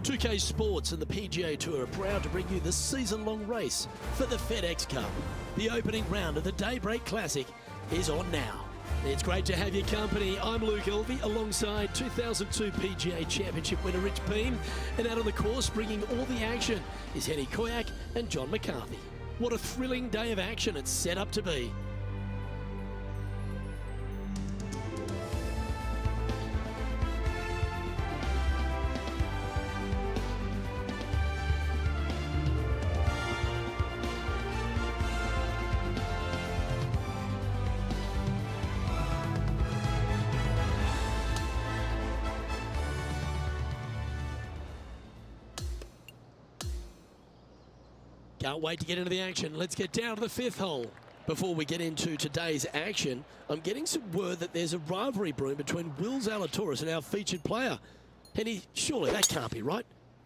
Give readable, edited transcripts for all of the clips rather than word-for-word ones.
2K Sports and the PGA Tour are proud to bring you the season-long race for the FedEx Cup. The opening round of the Daybreak Classic is on now. It's great to have your company. I'm Luke Elvey alongside 2002 PGA Championship winner Rich Beam, and out on the course bringing all the action is Henny Koyak and John McCarthy. What a thrilling day of action it's set up to be. Can't wait to get into the action. Let's get down to the fifth hole. Before we get into today's action, I'm getting some word that there's a rivalry brewing between Will Zalatoris and our featured player. Henny, surely that can't be right.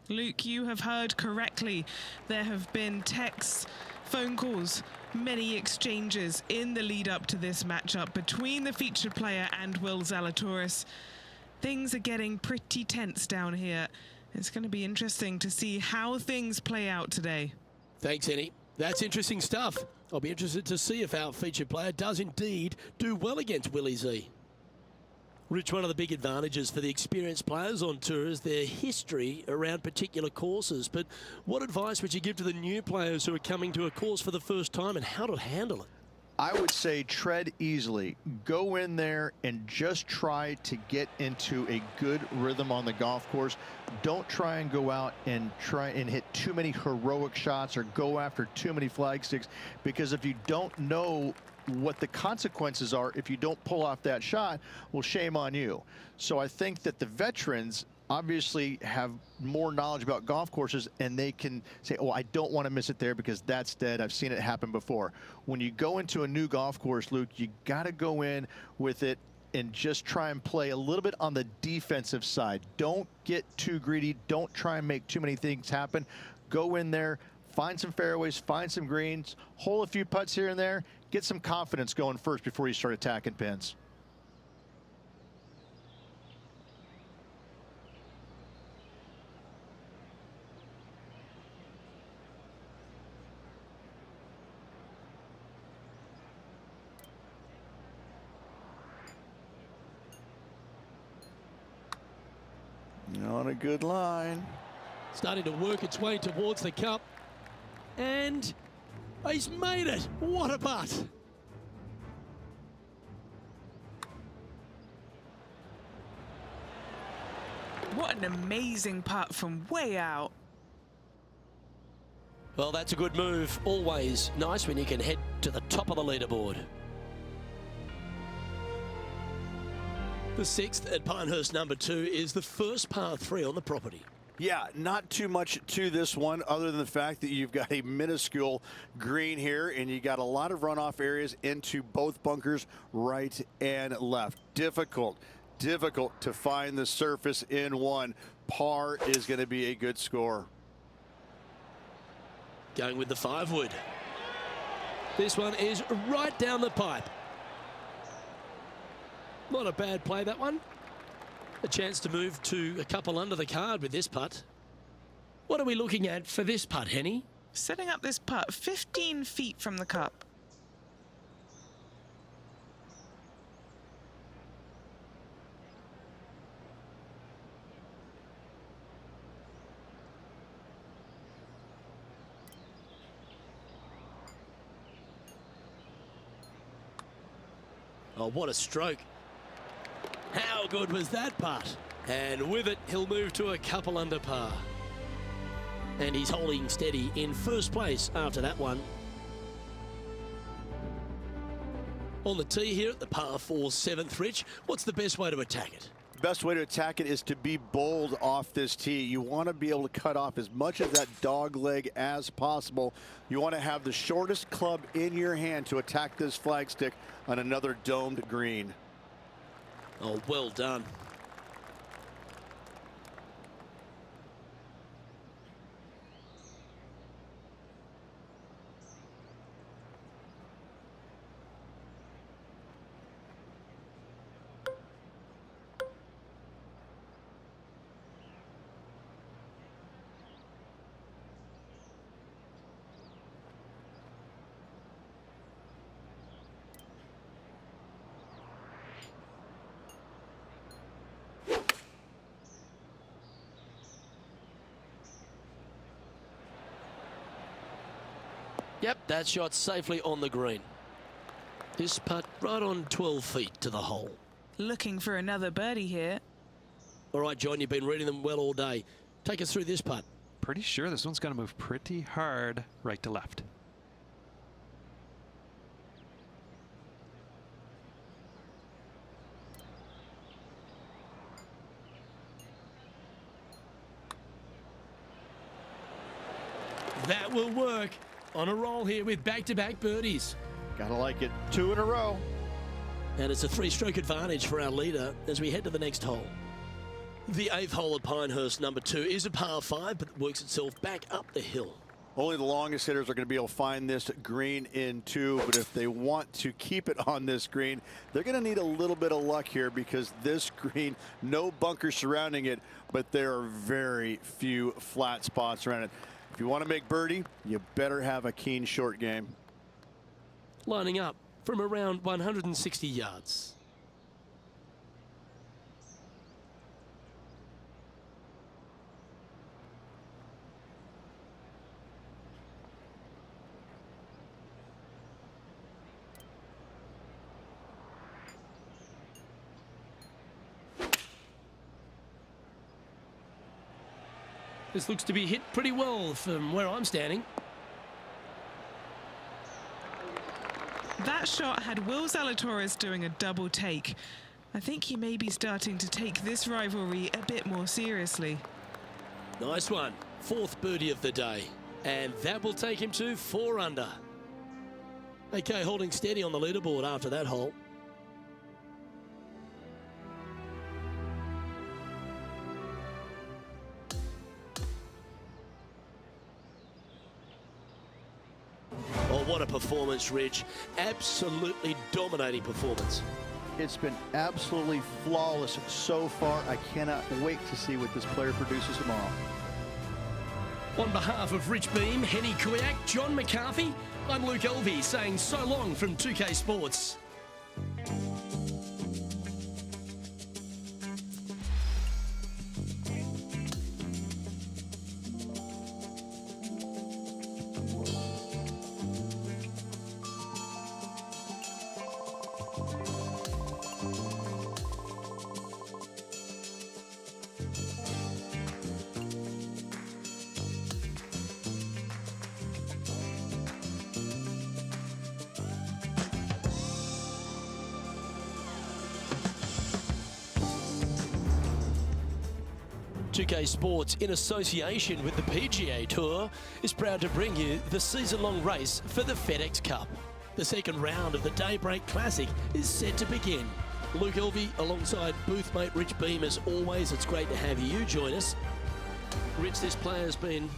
Luke, you have heard correctly. There have been texts, phone calls, many exchanges in the lead up to this matchup between the featured player and Will Zalatoris. Things are getting pretty tense down here. It's going to be interesting to see how things play out today. Thanks, Henny. That's interesting stuff. I'll be interested to see if our featured player does indeed do well against Willie Z. Rich, one of the big advantages for the experienced players on tour is their history around particular courses. But what advice would you give to the new players who are coming to a course for the first time and how to handle it? I would say tread easily. Go in there and just try to get into a good rhythm on the golf course. Don't try and go out and try and hit too many heroic shots or go after too many flag sticks, because if you don't know what the consequences are if you don't pull off that shot, well, shame on you. So I think that the veterans obviously have more knowledge about golf courses, and they can say, oh, I don't want to miss it there because that's dead. I've seen it happen before. When you go into a new golf course, Luke, you got to go in with it and just try and play a little bit on the defensive side. Don't get too greedy. Don't try and make too many things happen. Go in there, find some fairways, find some greens, hole a few putts here and there, get some confidence going first before you start attacking pins. On a good line. Starting to work its way towards the cup. And he's made it. What a putt. What an amazing putt from way out. Well, that's a good move. Always nice when you can head to the top of the leaderboard. The sixth at Pinehurst number 2 is the first par 3 on the property. Yeah, not too much to this one other than the fact that you've got a minuscule green here and you got a lot of runoff areas into both bunkers, right and left. Difficult to find the surface in one. Par is going to be a good score. Going with the 5-wood. This one is right down the pipe. Not a bad play, that one. A chance to move to a couple under the card with this putt. What are we looking at for this putt, Henny? Setting up this putt 15 feet from the cup. Oh, what a stroke. How good was that putt? And with it, he'll move to a couple under par. And he's holding steady in first place after that one. On the tee here at the par 4 7th, Rich, what's the best way to attack it? The best way to attack it is to be bold off this tee. You want to be able to cut off as much of that dog leg as possible. You want to have the shortest club in your hand to attack this flagstick on another domed green. Oh, well done. Yep, that shot safely on the green. This putt right on 12 feet to the hole. Looking for another birdie here. All right, John, you've been reading them well all day. Take us through this putt. Pretty sure this one's going to move pretty hard right to left. That will work. On a roll here with back-to-back birdies. Gotta like it. 2 in a row. And it's a 3-stroke advantage for our leader as we head to the next hole. The 8th hole at Pinehurst, number 2, is a par 5, but works itself back up the hill. Only the longest hitters are going to be able to find this green in 2, but if they want to keep it on this green, they're going to need a little bit of luck here because this green, no bunkers surrounding it, but there are very few flat spots around it. If you want to make birdie, you better have a keen short game. Lining up from around 160 yards. This looks to be hit pretty well from where I'm standing. That shot had Will Zalatoris doing a double take. I think he may be starting to take this rivalry a bit more seriously. Nice one. 4th birdie of the day. And that will take him to 4 under. Okay, holding steady on the leaderboard after that hole. Oh, what a performance, Rich. Absolutely dominating performance. It's been absolutely flawless so far. I cannot wait to see what this player produces tomorrow. On behalf of Rich Beam, Henny Kuyak, John McCarthy, I'm Luke Elvey saying so long from 2K Sports. .2K Sports, in association with the PGA Tour, is proud to bring you the season-long race for the FedEx Cup. The second round of the Daybreak Classic is set to begin. Luke Elvey alongside boothmate Rich Beam. As always, it's great to have you join us. Rich, this player's been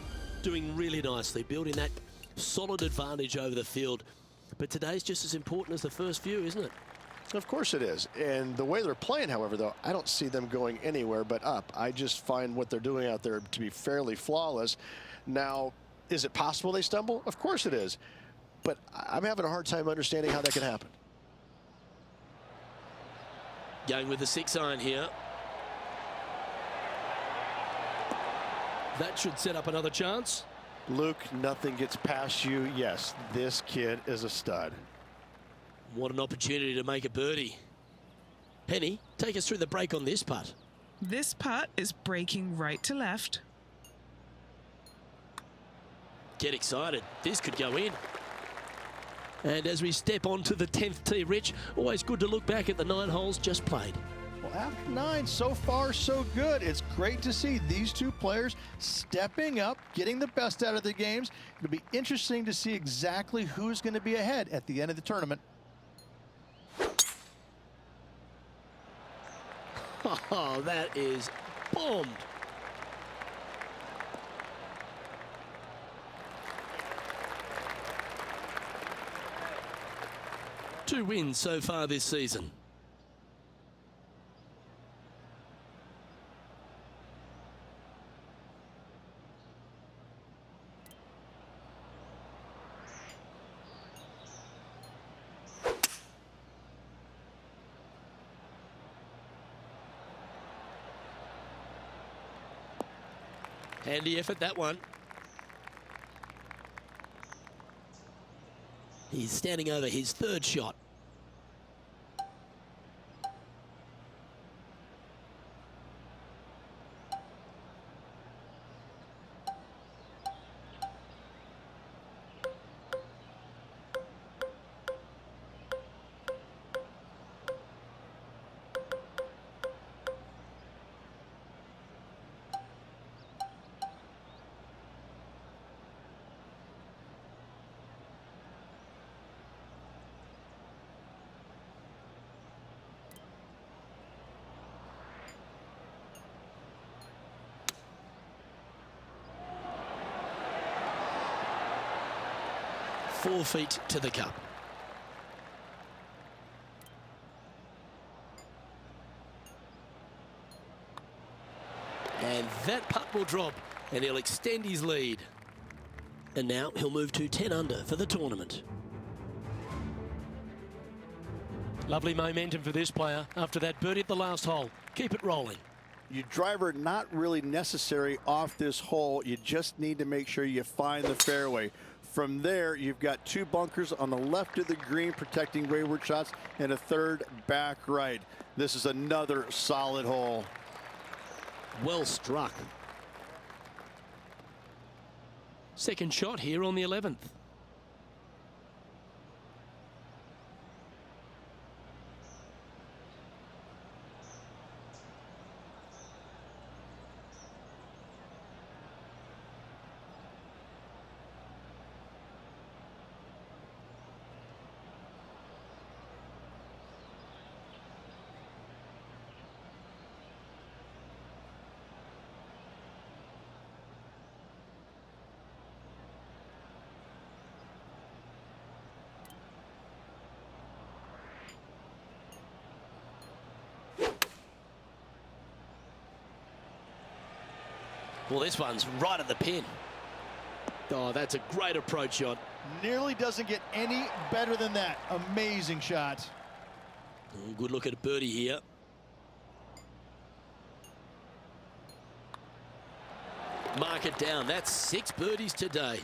doing really nicely, building that solid advantage over the field. But today's just as important as the first few, isn't it? Of course it is. And the way they're playing, however, though, I don't see them going anywhere but up. I just find what they're doing out there to be fairly flawless. Now, is it possible they stumble? Of course it is. But I'm having a hard time understanding how that can happen. Going with the 6-iron here. That should set up another chance. Luke, nothing gets past you. Yes, this kid is a stud. What an opportunity to make a birdie. Penny, take us through the break on this putt. This putt is breaking right to left. Get excited. This could go in. And as we step onto the 10th tee, Rich, always good to look back at the 9 holes just played. Well, after 9, so far so good. It's great to see these two players stepping up, getting the best out of their games. It'll be interesting to see exactly who's going to be ahead at the end of the tournament. Oh, that is bombed. Two wins so far this season. Handy effort, that one. He's standing over his third shot. Four feet to the cup. And that putt will drop, and he'll extend his lead. And now he'll move to 10 under for the tournament. Lovely momentum for this player after that birdie at the last hole. Keep it rolling. Your driver not really necessary off this hole. You just need to make sure you find the fairway. From there, you've got two bunkers on the left of the green protecting wayward shots and a third back right. This is another solid hole. Well struck. Second shot here on the 11th. Well, this one's right at the pin. Oh, that's a great approach shot. Nearly doesn't get any better than that. Amazing shot. Oh, good look at a birdie here. Mark it down. That's 6 birdies today.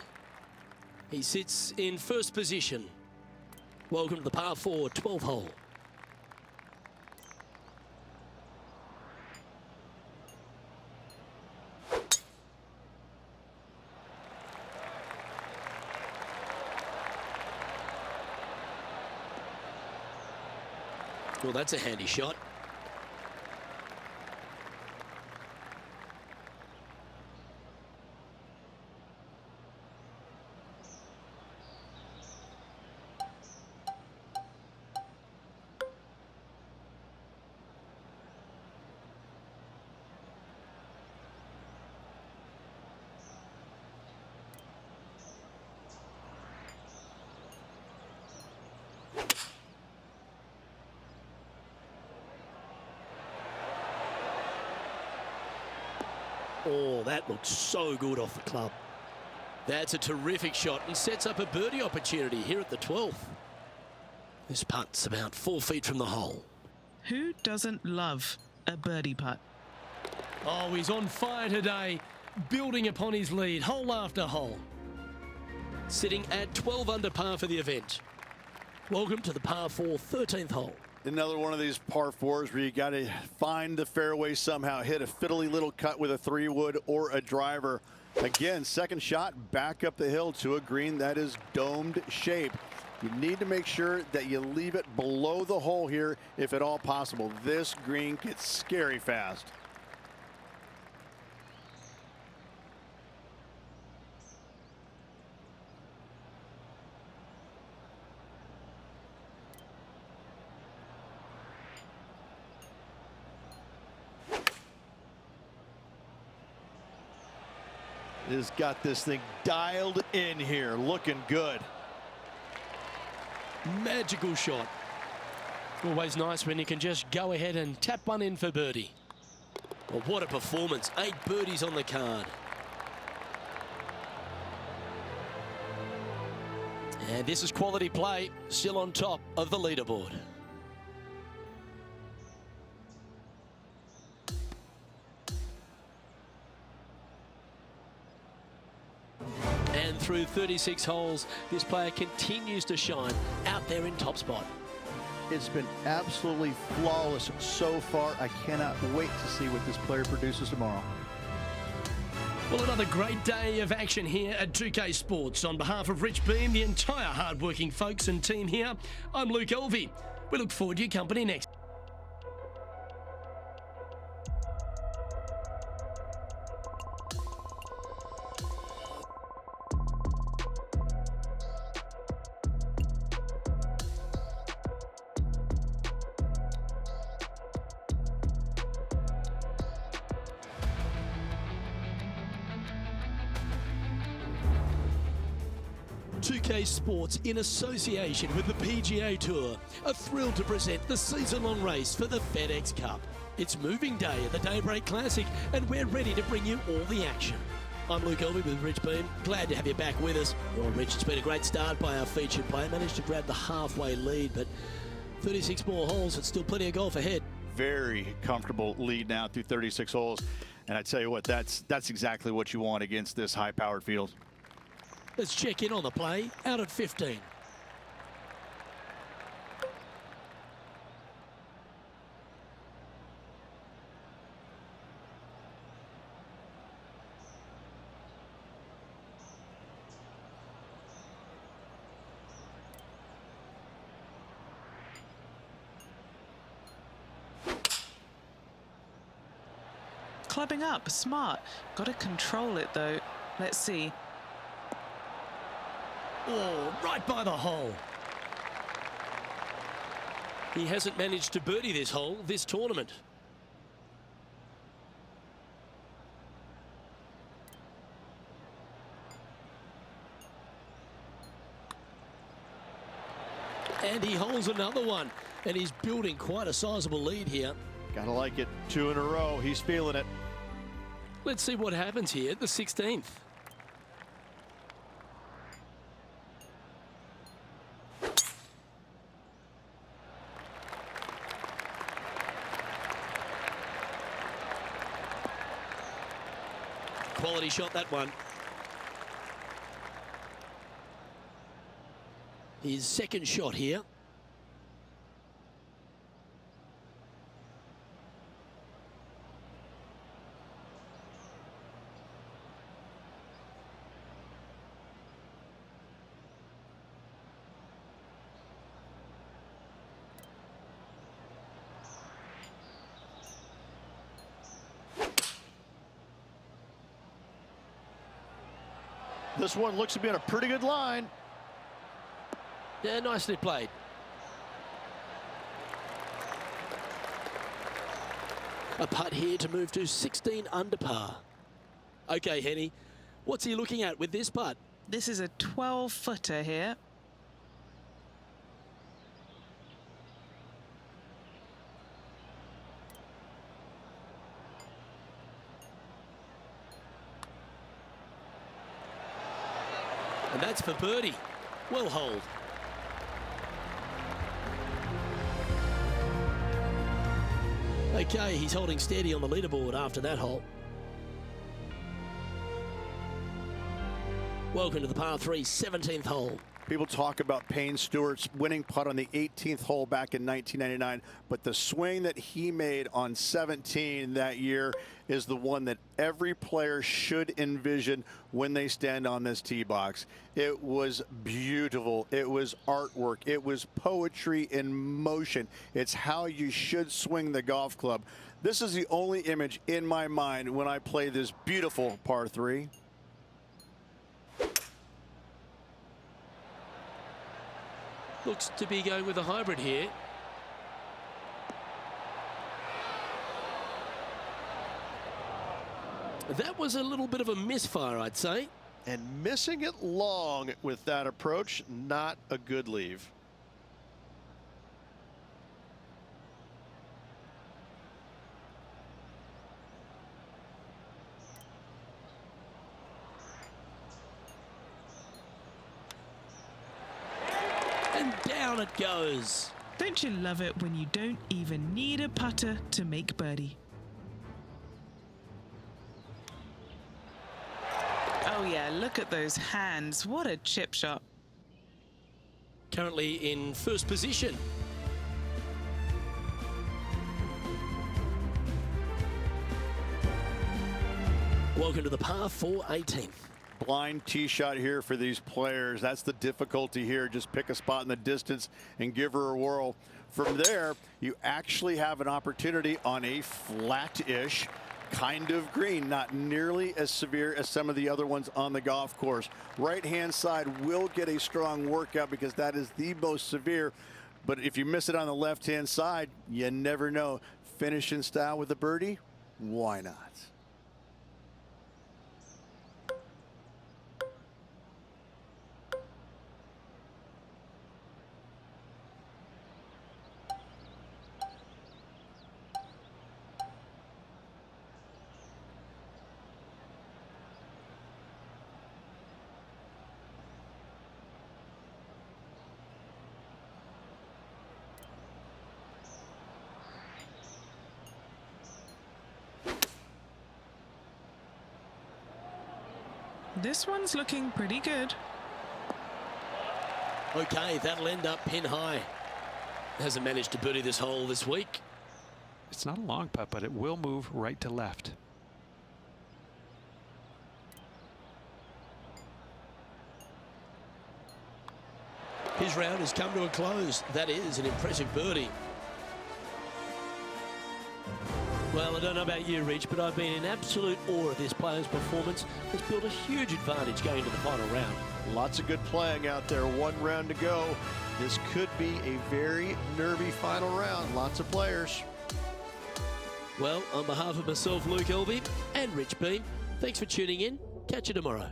He sits in first position. Welcome to the par 4 12th hole. Well, that's a handy shot. Oh, that looks so good off the club. That's a terrific shot and sets up a birdie opportunity here at the 12th. This putt's about 4 feet from the hole. Who doesn't love a birdie putt? Oh, he's on fire today, building upon his lead, hole after hole. Sitting at 12 under par for the event. Welcome to the par 4 13th hole. Another one of these par 4s where you got to find the fairway somehow, hit a fiddly little cut with a 3-wood or a driver. Again, second shot back up the hill to a green that is domed shape. You need to make sure that you leave it below the hole here if at all possible. This green gets scary fast. Has got this thing dialed in here, looking good. Magical shot. Always nice when you can just go ahead and tap one in for birdie. Well, what a performance. 8 birdies on the card. And this is quality play, still on top of the leaderboard. And And through 36 holes, this player continues to shine out there in top spot. It's been absolutely flawless so far. I cannot wait to see what this player produces tomorrow. Well, another great day of action here at 2K Sports. On behalf of Rich Beam, the entire hard-working folks and team here, I'm Luke Elvey. We look forward to your company next. Sports in association with the PGA Tour are thrilled to present the season-long race for the FedEx Cup. It's moving day at the Daybreak Classic, and we're ready to bring you all the action. I'm Luke Elvey with Rich Beam. Glad to have you back with us. Well, Rich, it's been a great start by our featured player. Managed to grab the halfway lead, but 36 more holes, it's still plenty of golf ahead. Very comfortable lead now through 36 holes. And I tell you what, that's exactly what you want against this high-powered field. Let's check in on the play out at 15. Clubbing up, smart. Got to control it though. Let's see. Oh, right by the hole. He hasn't managed to birdie this hole this tournament. And he holds another one, and he's building quite a sizable lead here. Gotta like it. 2 in a row. He's feeling it. Let's see what happens here at the 16th. Quality shot, that one. His second shot here. This one looks to be on a pretty good line. Yeah, nicely played. A putt here to move to 16 under par. Okay, Henny, what's he looking at with this putt? This is a 12-footer here. And that's for birdie. Well holed. Okay, he's holding steady on the leaderboard after that hole. Welcome to the par 3 17th hole. People talk about Payne Stewart's winning putt on the 18th hole back in 1999, but the swing that he made on 17 that year is the one that every player should envision when they stand on this tee box. It was beautiful. It was artwork. It was poetry in motion. It's how you should swing the golf club. This is the only image in my mind when I play this beautiful par 3. Looks to be going with a hybrid here. That was a little bit of a misfire, I'd say. And missing it long with that approach, not a good leave. And down it goes. Don't you love it when you don't even need a putter to make birdie? Oh, Oh yeah, look at those hands. What a chip shot. Currently in first position. Welcome to the par 4 18th. Blind tee shot here for these players. That's the difficulty here. Just pick a spot in the distance and give her a whirl. From there, you actually have an opportunity on a flat-ish kind of green, not nearly as severe as some of the other ones on the golf course. Right-hand side will get a strong workout because that is the most severe. But if you miss it on the left-hand side, you never know. Finish in style with a birdie? Why not? This one's looking pretty good. Okay, that'll end up pin high. Hasn't managed to birdie this hole this week. It's not a long putt, but it will move right to left. His round has come to a close. That is an impressive birdie. Well, I don't know about you, Rich, but I've been in absolute awe of this player's performance. It's built a huge advantage going to the final round. Lots of good playing out there. One round to go. This could be a very nervy final round. Lots of players. Well, on behalf of myself, Luke Elvey, and Rich Beam, thanks for tuning in. Catch you tomorrow.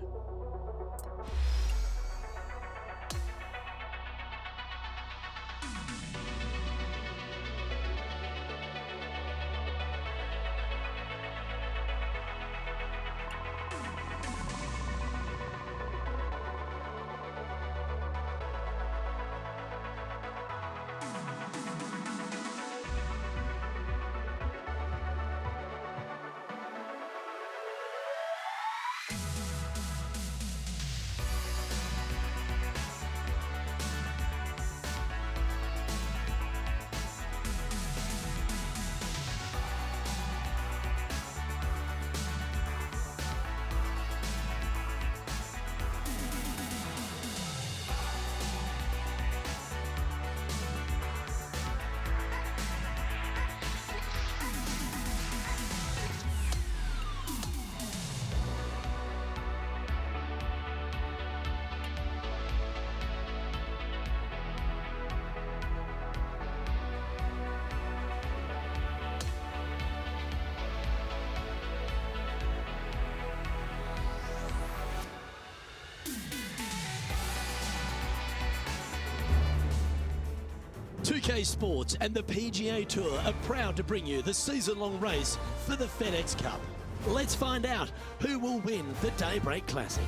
UK Sports and the PGA Tour are proud to bring you the season-long race for the FedEx Cup. Let's find out who will win the Daybreak Classic.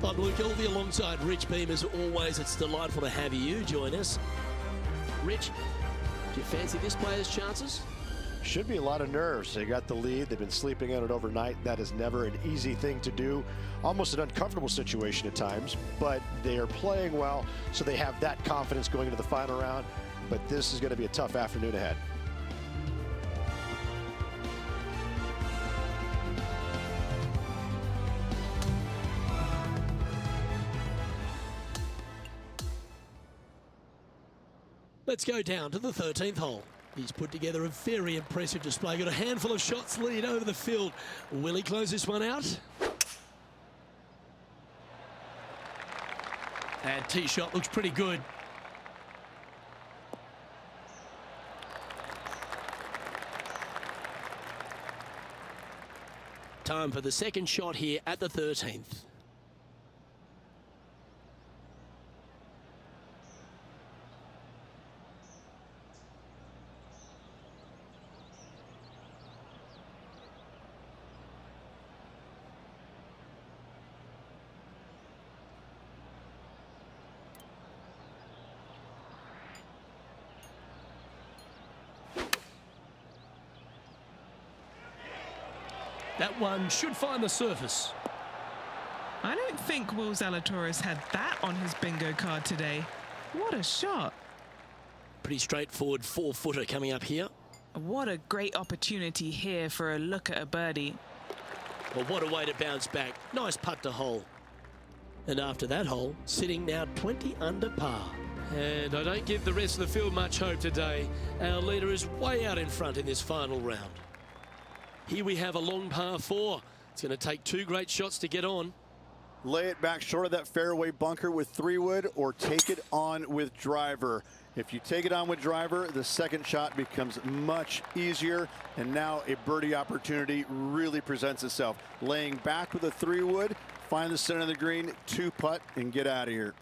I'm Luke Elvey alongside Rich Beam. As always, it's delightful to have you join us. Rich, do you fancy this player's chances? Should be a lot of nerves. They got the lead. They've been sleeping on it overnight. That is never an easy thing to do. Almost an uncomfortable situation at times, but they are playing well, so they have that confidence going into the final round. But this is going to be a tough afternoon ahead. Let's go down to the 13th hole. He's put together a very impressive display. Got a handful of shots lead over the field. Will he close this one out? And tee shot looks pretty good. Time for the second shot here at the 13th. That one should find the surface. I don't think Will Zalatoris had that on his bingo card today. What a shot. Pretty straightforward 4-footer coming up here. What a great opportunity here for a look at a birdie. Well, what a way to bounce back. Nice putt to hole. And after that hole, sitting now 20 under par. And I don't give the rest of the field much hope today. Our leader is way out in front in this final round. Here we have a long par 4. It's going to take 2 great shots to get on. Lay it back short of that fairway bunker with 3-wood or take it on with driver. If you take it on with driver, the second shot becomes much easier, and now a birdie opportunity really presents itself. Laying back with a 3-wood, find the center of the green, 2-putt, and get out of here.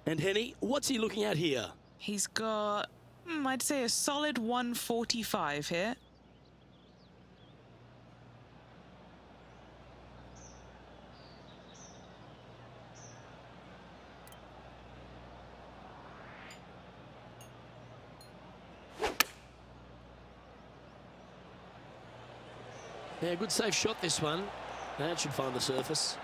And Henny, what's he looking at here? He's got, I'd say a solid 145 here. Yeah, good safe shot this one. That should find the surface.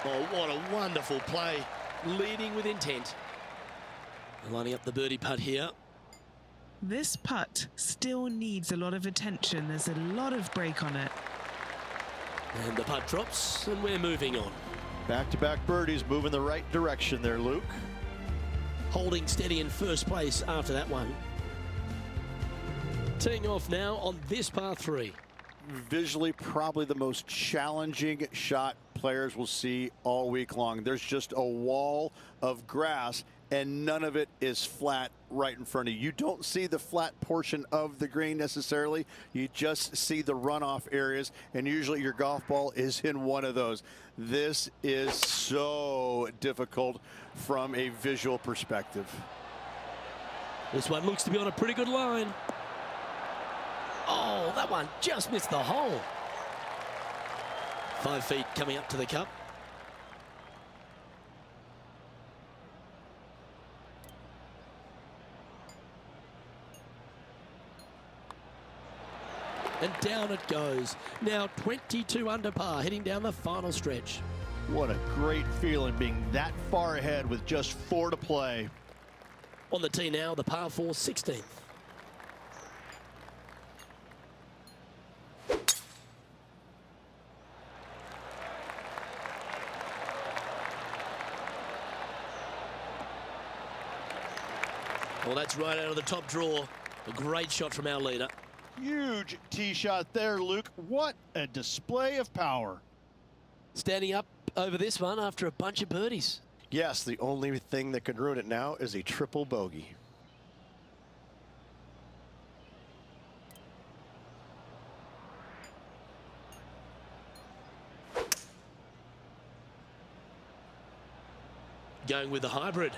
Oh, what a wonderful play. Leading with intent. Lining up the birdie putt here. This putt still needs a lot of attention. There's a lot of break on it. And the putt drops, and we're moving on. Back-to-back birdies moving the right direction there, Luke. Holding steady in first place after that one. Teeing off now on this par 3. Visually, probably the most challenging shot players will see all week long. There's just a wall of grass, and none of it is flat right in front of you. You don't see the flat portion of the green necessarily. You just see the runoff areas, and usually your golf ball is in one of those. This is so difficult from a visual perspective. This one looks to be on a pretty good line. Oh, that one just missed the hole. 5 feet coming up to the cup. And down it goes. Now 22 under par, heading down the final stretch. What a great feeling being that far ahead with just 4 to play. On the tee now, the par 4 16th. Well, that's right out of the top draw. A great shot from our leader. Huge tee shot there, Luke. What a display of power. Standing up over this one after a bunch of birdies. Yes, the only thing that could ruin it now is a triple bogey. Going with the hybrid.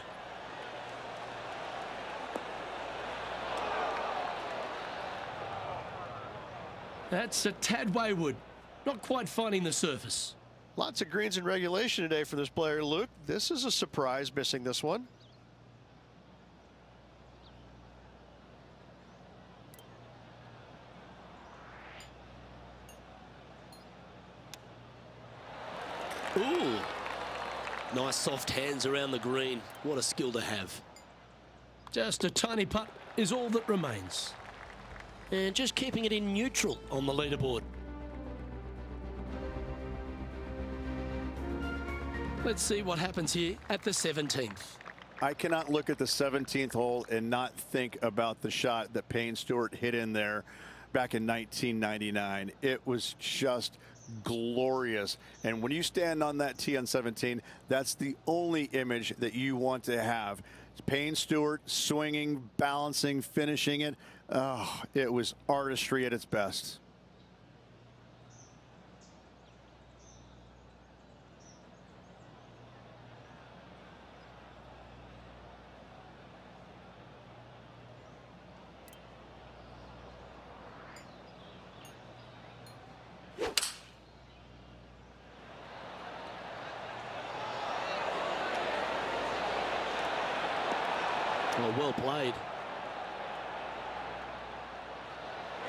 That's a tad wayward. Not quite finding the surface. Lots of greens in regulation today for this player, Luke. This is a surprise, missing this one. Ooh. Nice soft hands around the green. What a skill to have. Just a tiny putt is all that remains. And just keeping it in neutral on the leaderboard. Let's see what happens here at the 17th. I cannot look at the 17th hole and not think about the shot that Payne Stewart hit in there back in 1999. It was just glorious. And when you stand on that tee on 17, that's the only image that you want to have. It's Payne Stewart swinging, balancing, finishing it. Oh, it was artistry at its best. Well played.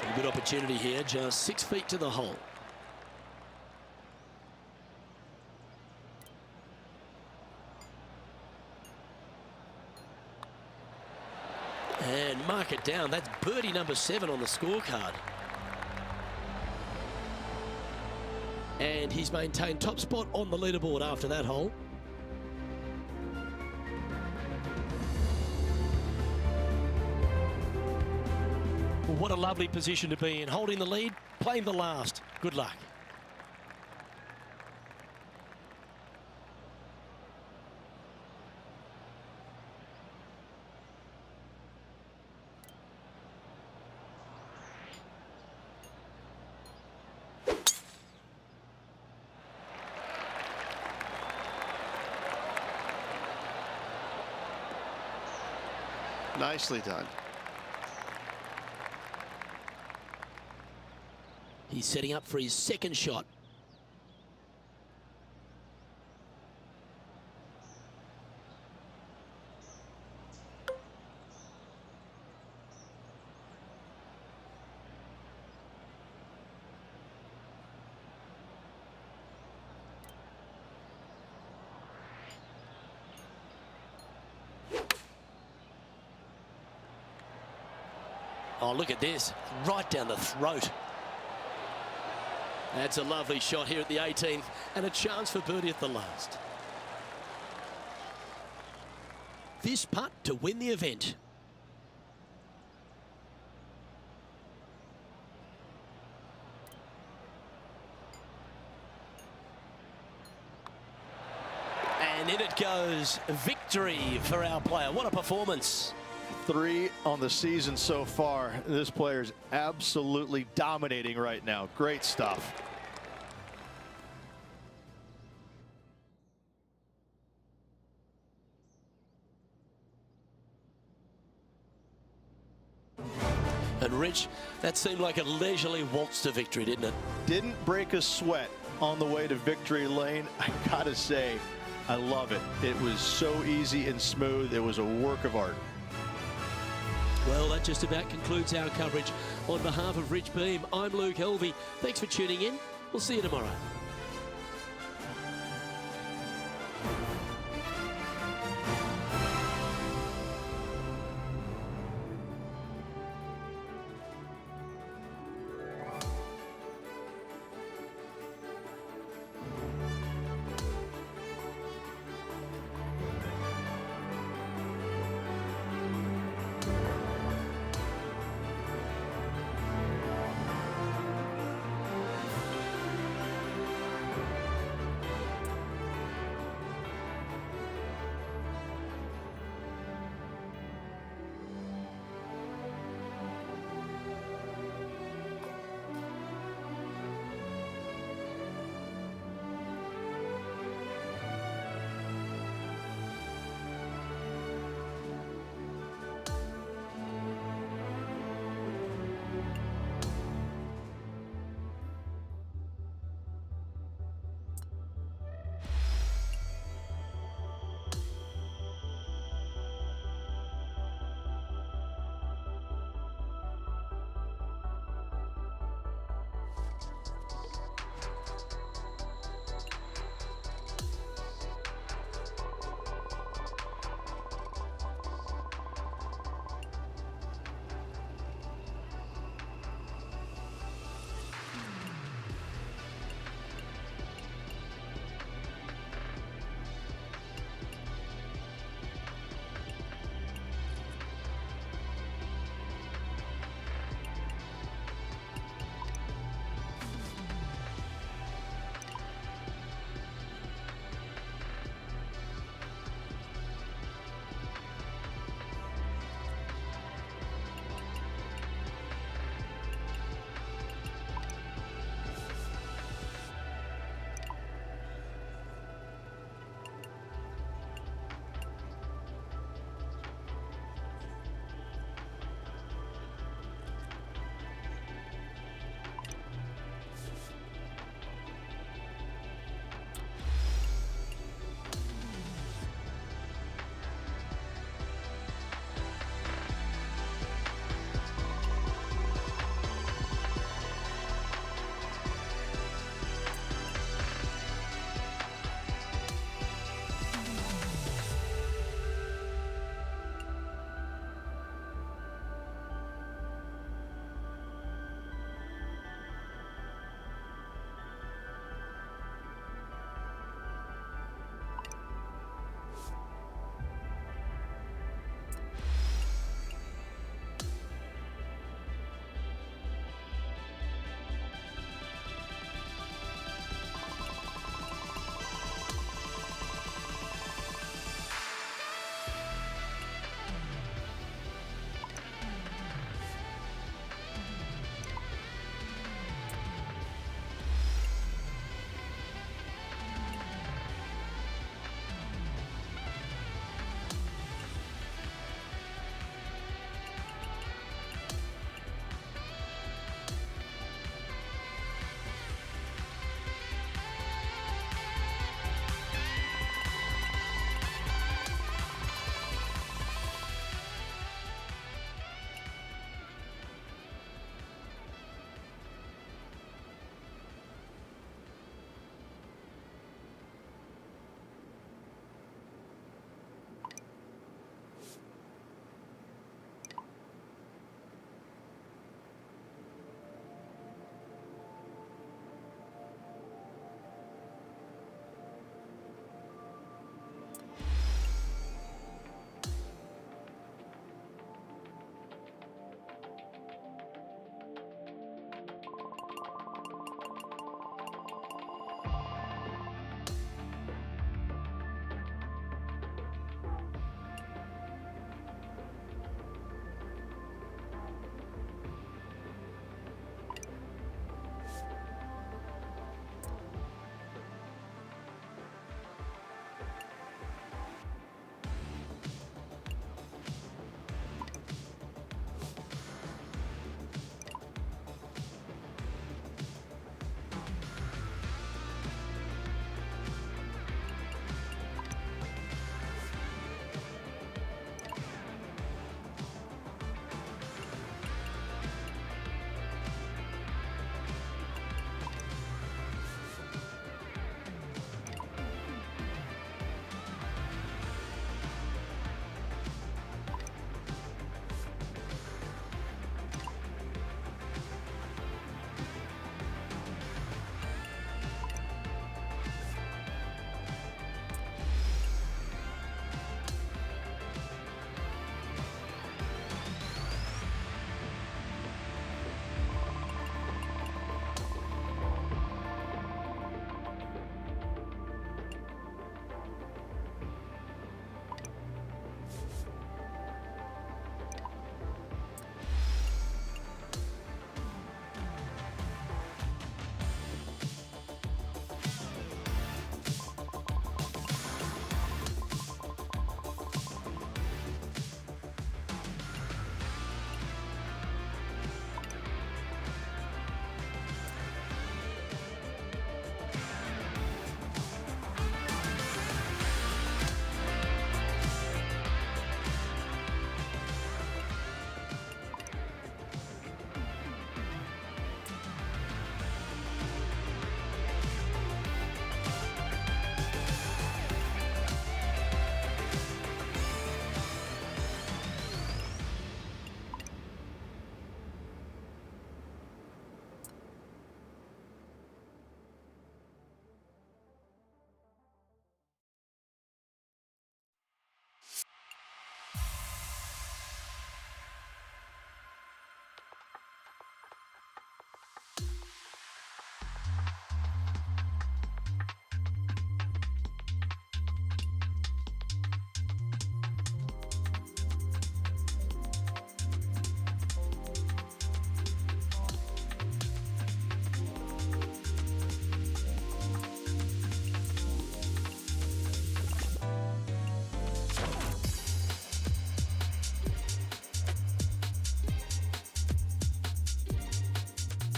A good opportunity here, just 6 feet to the hole. And mark it down. That's birdie number 7 on the scorecard. And he's maintained top spot on the leaderboard after that hole. What a lovely position to be in. Holding the lead, playing the last. Good luck. Nicely done. He's setting up for his second shot. Oh, look at this. Right down the throat. That's a lovely shot here at the 18th and a chance for birdie at the last. This putt to win the event. And in it goes. Victory for our player. What a performance. 3 on the season so far. This player is absolutely dominating right now. Great stuff. And Rich, that seemed like a leisurely waltz to victory, didn't it? Didn't break a sweat on the way to victory lane. I gotta say, I love it. It was so easy and smooth. It was a work of art. Well, that just about concludes our coverage. On behalf of Rich Beam, I'm Luke Helvey. Thanks for tuning in. We'll see you tomorrow.